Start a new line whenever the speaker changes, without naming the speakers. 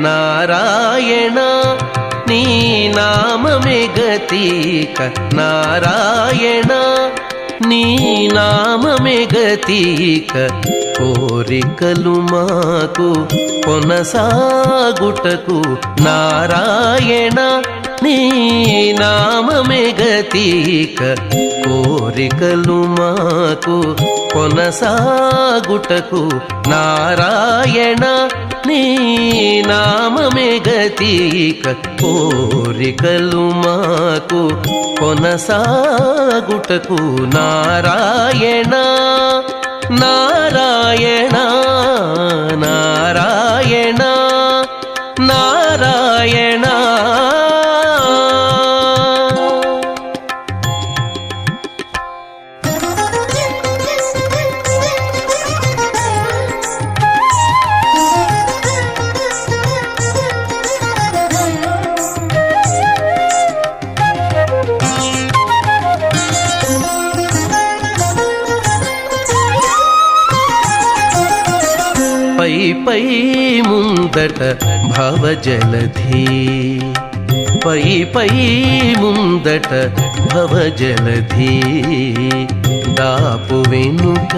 నారాయణ నీ నామమే గతిక నారాయణ నీ నామమే గతిక కోరికలు మాకు కొనసాగుటకు నారాయణ నీ నామమే గతిక కోరికలు మాకు కొనసాగుటకు నారాయణ నీ నామమే గతిక కోరికలు మాకు కొనసాగుటకు నారాయణ నారాయణ నారాయణ నారాయణ. పై పై ముందట భవజలధి పై పై ముందట భవజలధి దాపు వెనుక